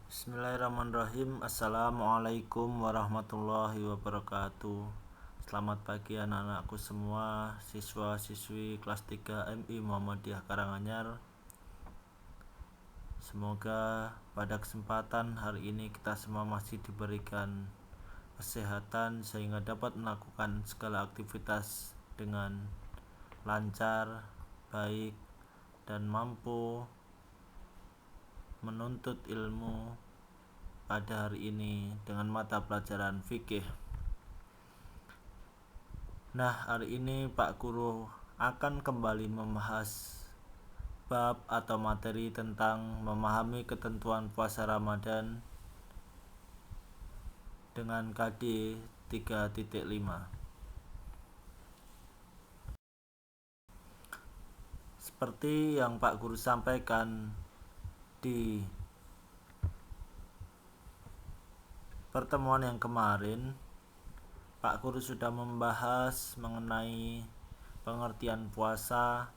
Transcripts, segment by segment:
Bismillahirrahmanirrahim. Assalamualaikum warahmatullahi wabarakatuh. Selamat pagi anak-anakku semua, siswa-siswi kelas 3 MI Muhammadiyah Karanganyar. Semoga pada kesempatan hari ini kita semua masih diberikan kesehatan sehingga dapat melakukan segala aktivitas dengan lancar, baik, dan mampu menuntut ilmu pada hari ini dengan mata pelajaran fikih. Nah, hari ini Pak Guru akan kembali membahas bab atau materi tentang memahami ketentuan puasa Ramadan dengan KD 3.5. Seperti yang Pak Guru sampaikan di pertemuan yang kemarin, Pak Guru sudah membahas mengenai pengertian puasa,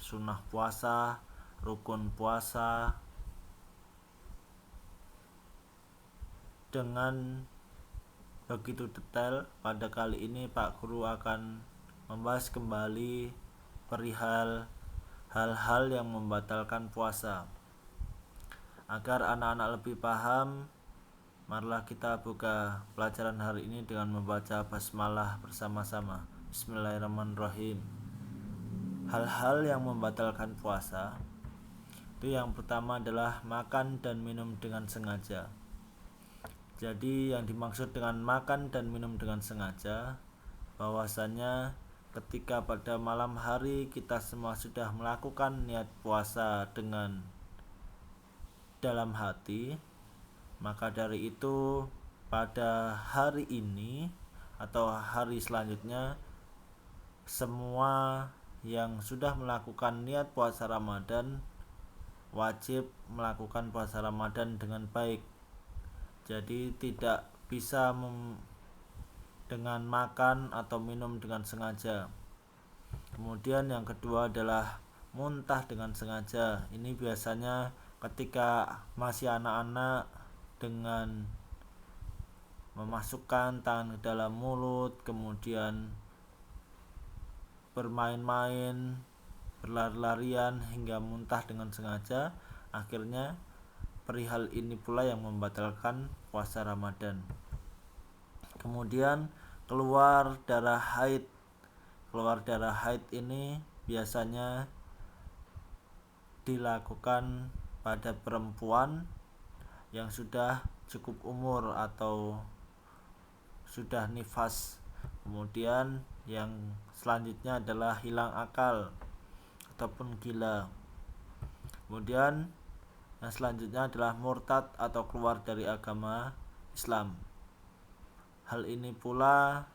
sunnah puasa, rukun puasa dengan begitu detail. Pada kali ini Pak Guru akan membahas kembali perihal hal-hal yang membatalkan puasa. Agar anak-anak lebih paham, marilah kita buka pelajaran hari ini dengan membaca basmalah bersama-sama. Bismillahirrahmanirrahim. Hal-hal yang membatalkan puasa itu yang pertama adalah makan dan minum dengan sengaja. Jadi yang dimaksud dengan makan dan minum dengan sengaja, bahwasannya ketika pada malam hari kita semua sudah melakukan niat puasa dengan dalam hati, maka dari itu pada hari ini atau hari selanjutnya semua yang sudah melakukan niat puasa Ramadan wajib melakukan puasa Ramadan dengan baik. Jadi tidak bisa dengan makan atau minum dengan sengaja. Kemudian yang kedua adalah muntah dengan sengaja. Ini biasanya ketika masih anak-anak dengan memasukkan tangan ke dalam mulut, kemudian bermain-main, berlari-larian hingga muntah dengan sengaja, akhirnya perihal ini pula yang membatalkan puasa Ramadan. Kemudian keluar darah haid. Keluar darah haid ini biasanya dilakukan pada perempuan yang sudah cukup umur atau sudah nifas. Kemudian yang selanjutnya adalah hilang akal ataupun gila. Kemudian yang selanjutnya adalah murtad atau keluar dari agama Islam. Hal ini pula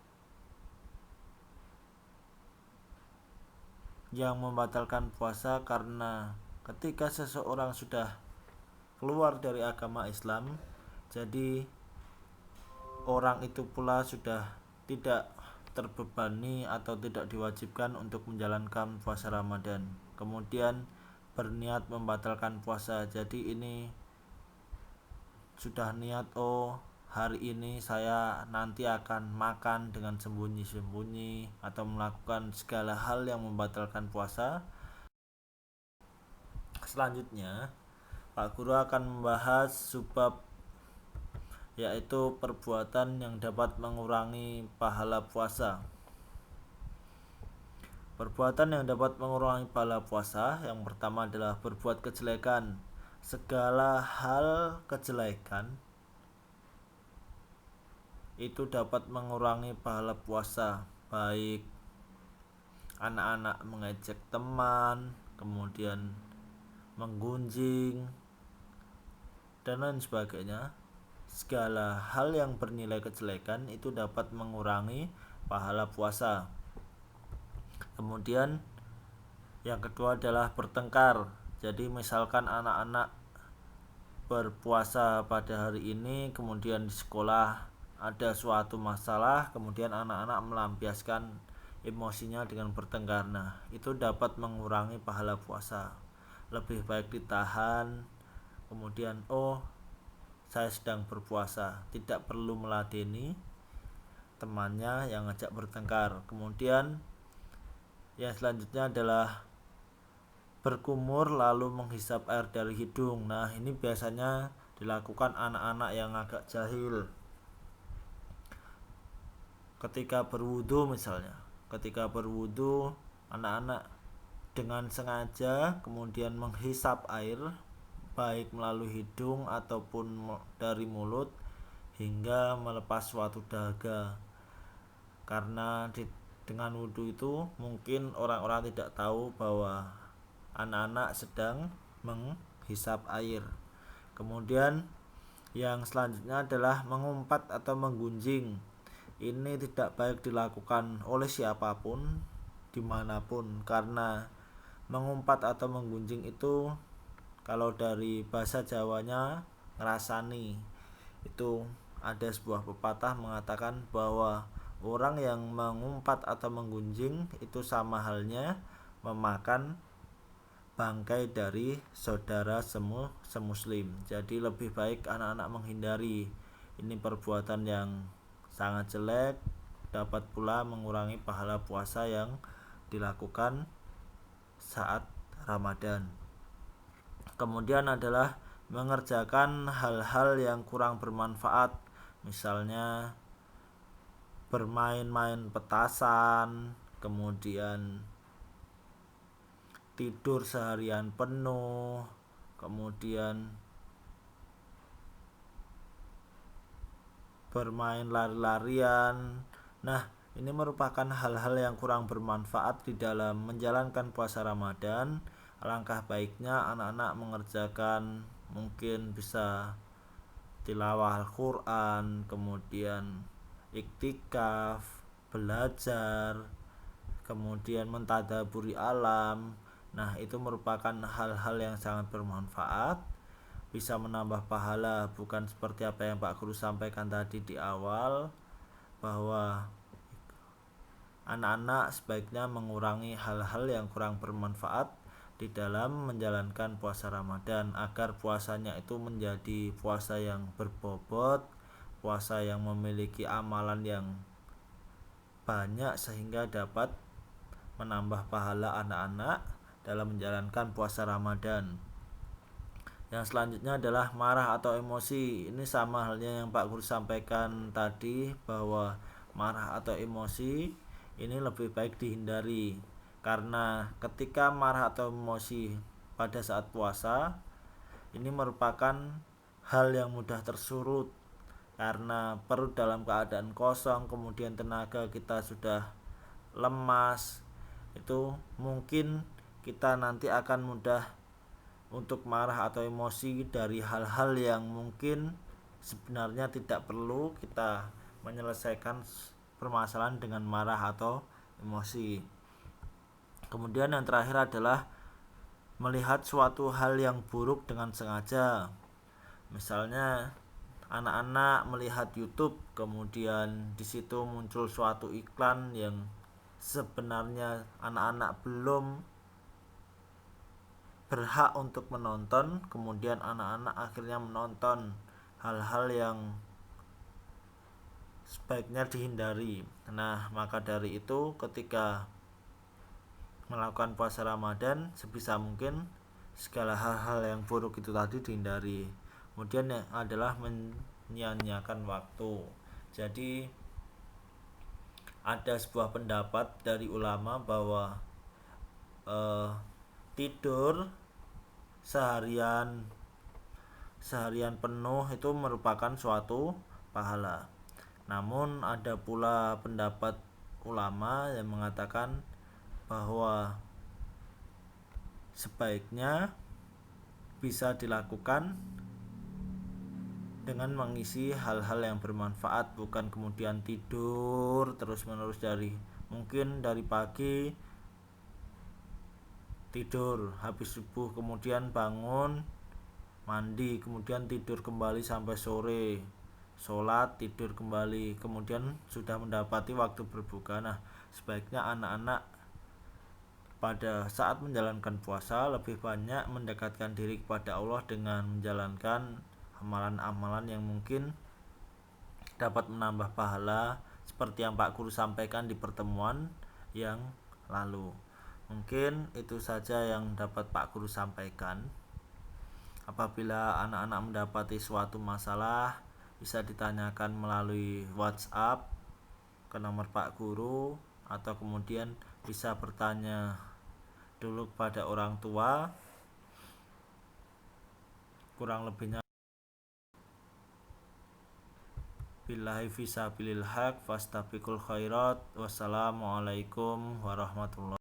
yang membatalkan puasa, karena ketika seseorang sudah keluar dari agama Islam, jadi orang itu pula sudah tidak terbebani atau tidak diwajibkan untuk menjalankan puasa Ramadan, kemudian berniat membatalkan puasa. Jadi ini sudah niat, hari ini saya nanti akan makan dengan sembunyi-sembunyi atau melakukan segala hal yang membatalkan puasa. Selanjutnya Pak Guru akan membahas subbab, yaitu perbuatan yang dapat mengurangi pahala puasa. Perbuatan yang dapat mengurangi pahala puasa yang pertama adalah berbuat kejelekan. Segala hal kejelekan itu dapat mengurangi pahala puasa, baik anak-anak mengejek teman, kemudian menggunjing, dan lain sebagainya. Segala hal yang bernilai kejelekan itu dapat mengurangi pahala puasa. Kemudian yang kedua adalah bertengkar. Jadi misalkan anak-anak berpuasa pada hari ini, kemudian di sekolah ada suatu masalah, kemudian anak-anak melampiaskan emosinya dengan bertengkar. Nah, itu dapat mengurangi pahala puasa. Lebih baik ditahan, kemudian saya sedang berpuasa, tidak perlu meladeni temannya yang ngajak bertengkar. Kemudian yang selanjutnya adalah berkumur lalu menghisap air dari hidung. Nah, ini biasanya dilakukan anak-anak yang agak jahil. Ketika berwudu misalnya, anak-anak dengan sengaja kemudian menghisap air baik melalui hidung ataupun dari mulut hingga melepas suatu dahaga. Karena dengan wudu itu mungkin orang-orang tidak tahu bahwa anak-anak sedang menghisap air. Kemudian yang selanjutnya adalah mengumpat atau menggunjing. Ini tidak baik dilakukan oleh siapapun dimanapun, karena mengumpat atau menggunjing itu kalau dari bahasa Jawanya ngerasani, itu ada sebuah pepatah mengatakan bahwa orang yang mengumpat atau menggunjing itu sama halnya memakan bangkai dari saudara semuslim. Jadi lebih baik anak-anak menghindari. Ini perbuatan yang sangat jelek, dapat pula mengurangi pahala puasa yang dilakukan saat Ramadan. Kemudian adalah mengerjakan hal-hal yang kurang bermanfaat, misalnya bermain-main petasan, kemudian tidur seharian penuh, kemudian bermain lari-larian. Nah, ini merupakan hal-hal yang kurang bermanfaat di dalam menjalankan puasa Ramadan. Alangkah baiknya anak-anak mengerjakan, mungkin bisa tilawah Al-Quran, kemudian iktikaf, belajar, kemudian mentadaburi alam. Nah, itu merupakan hal-hal yang sangat bermanfaat, bisa menambah pahala, bukan seperti apa yang Pak Guru sampaikan tadi di awal, bahwa anak-anak sebaiknya mengurangi hal-hal yang kurang bermanfaat di dalam menjalankan puasa Ramadan, agar puasanya itu menjadi puasa yang berbobot, puasa yang memiliki amalan yang banyak sehingga dapat menambah pahala anak-anak dalam menjalankan puasa Ramadan. Yang selanjutnya adalah marah atau emosi. Ini sama halnya yang Pak Guru sampaikan tadi, bahwa marah atau emosi ini lebih baik dihindari, karena ketika marah atau emosi pada saat puasa ini merupakan hal yang mudah tersurut, karena perut dalam keadaan kosong, kemudian tenaga kita sudah lemas, itu mungkin kita nanti akan mudah untuk marah atau emosi dari hal-hal yang mungkin sebenarnya tidak perlu kita menyelesaikan permasalahan dengan marah atau emosi. Kemudian yang terakhir adalah melihat suatu hal yang buruk dengan sengaja. Misalnya anak-anak melihat YouTube, kemudian di situ muncul suatu iklan yang sebenarnya anak-anak belum berhak untuk menonton, kemudian anak-anak akhirnya menonton hal-hal yang sebaiknya dihindari. Nah, maka dari itu ketika melakukan puasa Ramadan sebisa mungkin segala hal-hal yang buruk itu tadi dihindari. Kemudian adalah menyia-nyiakan waktu. Jadi ada sebuah pendapat dari ulama bahwa tidur seharian penuh itu merupakan suatu pahala. Namun ada pula pendapat ulama yang mengatakan bahwa sebaiknya bisa dilakukan dengan mengisi hal-hal yang bermanfaat, bukan kemudian tidur terus-menerus mungkin dari pagi tidur, habis subuh kemudian bangun mandi, kemudian tidur kembali sampai sore, sholat, tidur kembali, kemudian sudah mendapati waktu berbuka. Nah, sebaiknya anak-anak pada saat menjalankan puasa lebih banyak mendekatkan diri kepada Allah dengan menjalankan amalan-amalan yang mungkin dapat menambah pahala seperti yang Pak Guru sampaikan di pertemuan yang lalu. Mungkin itu saja yang dapat Pak Guru sampaikan. Apabila anak-anak mendapati suatu masalah, bisa ditanyakan melalui WhatsApp ke nomor Pak Guru, atau kemudian bisa bertanya dulu kepada orang tua. Kurang lebihnya billahi fisabilil haq fastabiqul khairat. Wassalamualaikum warahmatullahi